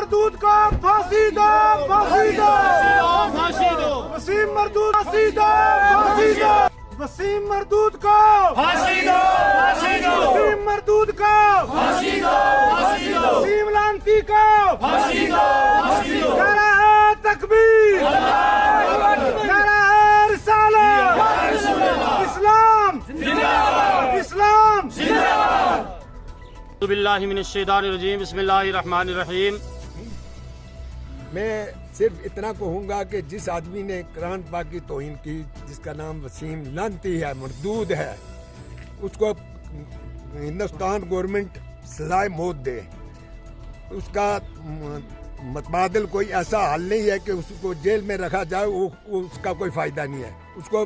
मरदूद को फांसी दो, फांसी दो, फांसी दो, वसीम मरदूद फांसी दो, फांसी दो, वसीम मरदूद को फांसी दो, फांसी दो, वसीम मरदूद को फांसी दो, फांसी दो, वसीम लांती को फांसी दो, फांसी दो। नारा है तकबीर, नारा है रिसालत, इस्लाम इस्लाम। बिल्लाहि मिनश शैतानिर रजीम, बिस्मिल्लाहिर रहमानिर रहीम। मैं सिर्फ इतना कहूँगा कि जिस आदमी ने कुरान पाक की तौहीन की, जिसका नाम वसीम लांती है, मरदूद है, उसको हिंदुस्तान गवर्नमेंट सजाए मौत दे। उसका मतबादल कोई ऐसा हल नहीं है कि उसको जेल में रखा जाए, वो उसका कोई फ़ायदा नहीं है। उसको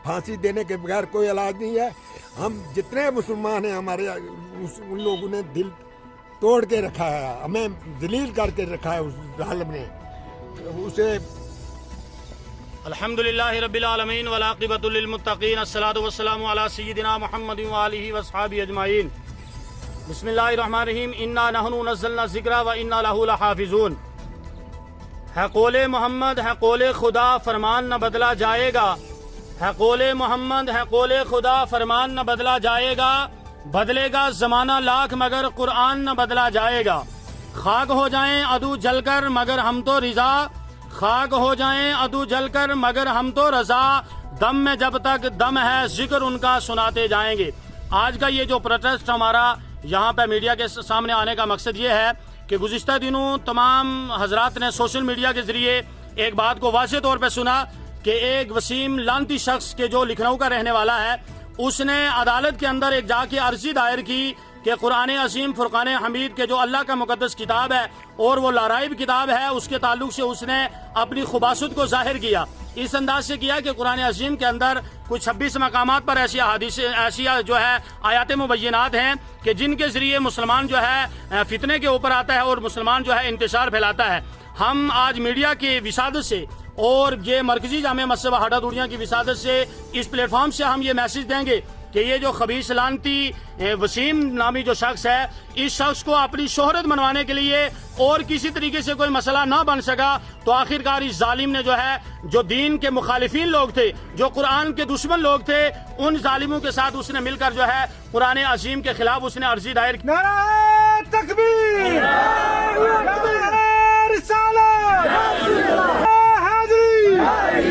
फांसी देने के बगैर कोई इलाज नहीं है। हम जितने मुसलमान हैं हमारे, उन लोगों ने दिल तोड़ के रखा है, हमें जलील करके रखा है उस जालिम ने। उसे अल्हम्दुलिल्लाहि रब्बिल आलमीन वल आक़िबतु लिल मुत्तक़ीन, अस्सलातु वस्सलामु अला सय्यिदिना मुहम्मदिन व आलिहि व अस्हाबिहि अजमाइन। बिस्मिल्लाहिर रहमानिर रहीम। इन्ना नहनु नज़्ज़लना ज़िक्रा व इन्ना लहु लहाफ़िज़ून। है कौले मोहम्मद, है कौले खुदा, फरमान न बदला जाएगा। है कौले मोहम्मद, है कौले खुदा, फरमान न बदला जाएगा। बदलेगा ज़माना लाख मगर कुरान न बदला जाएगा। खाक हो जाएं अदू जलकर मगर हम तो रिजा, खाक हो जाएं अदू जलकर मगर हम तो रजा। दम में जब तक दम है जिक्र उनका सुनाते जाएंगे। आज का ये जो प्रोटेस्ट हमारा यहाँ पे मीडिया के सामने आने का मकसद ये है कि गुज़िश्ता दिनों तमाम हजरात ने सोशल मीडिया के जरिए एक बात को वाज़ेह तौर पे सुना कि एक वसीम लांती शख्स के जो लखनऊ का रहने वाला है, उसने अदालत के अंदर एक जाके अर्जी दायर की कि कुरान अज़ीम फुरक़ान हमीद के जो अल्लाह का मुक़द्दस किताब है और वो लाराइब किताब है, उसके ताल्लुक से उसने अपनी खुबासत को जाहिर किया। इस अंदाज से किया कि कुरान अज़ीम के अंदर कुछ 26 मकामात पर ऐसी हदीस, ऐसी जो है आयात मुबय्यनात हैं कि जिनके ज़रिए मुसलमान जो है फितने के ऊपर आता है और मुसलमान जो है इंतशार फैलाता है। हम आज मीडिया की विसादत से और ये मरकजी जामिया मस्जिद हाटा दूरियाँ की विसादत से इस प्लेटफॉर्म से हम ये मैसेज देंगे कि ये जो खबीस लांती वसीम नामी जो शख्स है, इस शख्स को अपनी शोहरत मनवाने के लिए और किसी तरीके से कोई मसला ना बन सका, तो आखिरकार इस जालिम ने जो है, जो दीन के मुखालिफिन लोग थे, जो कुरान के दुश्मन लोग थे, उन जालिमों के साथ उसने मिलकर जो है कुरान अज़ीम के खिलाफ उसने अर्जी दायर की। नारा है तकबीर, नारा है रिसालत,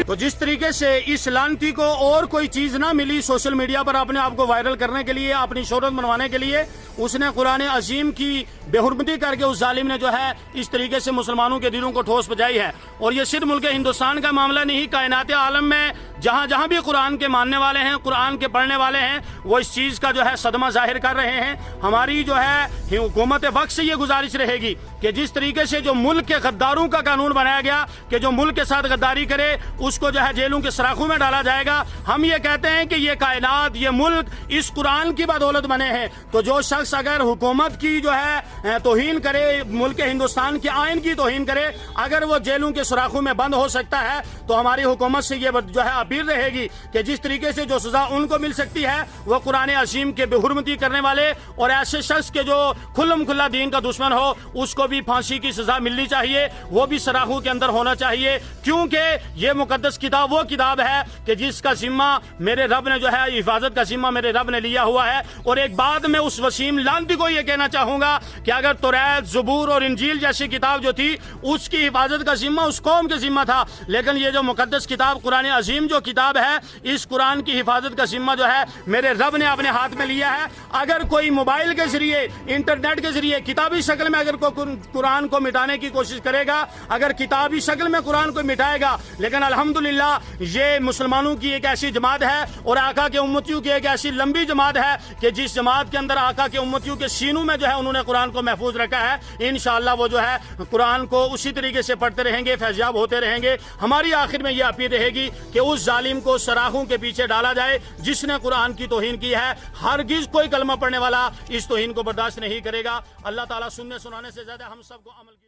तो जिस तरीके से इस लानती को और कोई चीज ना मिली सोशल मीडिया पर अपने आप को वायरल करने के लिए, अपनी शोहरत मनवाने के लिए, उसने कुरान अज़ीम की बेहुरमती करके उस जालिम ने जो है इस तरीके से मुसलमानों के दिलों को ठोस पहुंचाई है। और ये सिर्फ मुल्क हिंदुस्तान का मामला नहीं, कायनात आलम में जहां जहां भी कुरान के मानने वाले हैं, कुरान के पढ़ने वाले हैं, वो इस चीज का जो है सदमा जाहिर कर रहे हैं। हमारी जो है हुकूमत वक्त से ये गुजारिश रहेगी कि जिस तरीके से जो मुल्क के गद्दारों का कानून बनाया गया कि जो मुल्क के साथ गद्दारी करे उसको जो है जेलों के सराखों में डाला जाएगा। हम ये कहते हैं कि ये कायनात, ये मुल्क इस कुरान की बदौलत बने हैं। तो जो शख्स अगर हुकूमत की जो है तौहीन करे, मुल्क हिंदुस्तान के आइन की तौहीन करे, अगर वो जेलों के सुराखों में बंद हो सकता है, तो हमारी हुकूमत से ये जो है अपील रहेगी कि जिस तरीके से जो सजा उनको मिल सकती है, वो कुरान अज़ीम के बेहुरमती करने वाले और ऐसे शख्स के जो खुल्लम खुल्ला दीन का दुश्मन हो, उसको भी फांसी की सजा मिलनी चाहिए, वो भी सराखों के अंदर होना चाहिए। क्योंकि ये मुकद्दस किताब वो किताब है कि जिसका जिम्मा मेरे रब ने जो है, हिफाजत का जिम्मा मेरे रब ने लिया हुआ है। और एक बात मैं उस वसीम लांती को ये कहना चाहूंगा कि अगर तौरात, ज़बूर और इंजील जैसी किताब जो थी, उसकी हिफाजत का जिम्मा उस कौम के जिम्मा था, लेकिन ये जो मुकद्दस किताब कुरान अज़ीम जो किताब है, इस कुरान की हिफाजत का जिम्मा जो है मेरे रब ने अपने हाथ में लिया है। अगर कोई मोबाइल के जरिए, इंटरनेट के जरिए किताबी शक्ल में अगर कोई कुरान को मिटाने की कोशिश करेगा, अगर किताबी शक्ल में कुरान को मिटाएगा, लेकिन अल्हम्दुलिल्लाह ये मुसलमानों की एक ऐसी जमात है और आका के उम्मतियों की एक ऐसी लंबी जमात है कि जिस जमात के अंदर आका के उम्मतियों के सीनों में जो है उन्होंने कुरान को महफूज रखा है। इंशाअल्लाह वो जो है कुरान को उसी तरीके से पढ़ते रहेंगे, फैज़याब होते रहेंगे। हमारी आखिर में ये अपील रहेगी कि उस जालिम को सराखों के पीछे डाला जाए जिसने कुरान की तौहीन की है। हरगिज़ कोई कलमा पढ़ने वाला इस तौहीन को बर्दाश्त नहीं करेगा। अल्लाह ताला सुनने सुनाने से ज्यादा हम सबको अमल की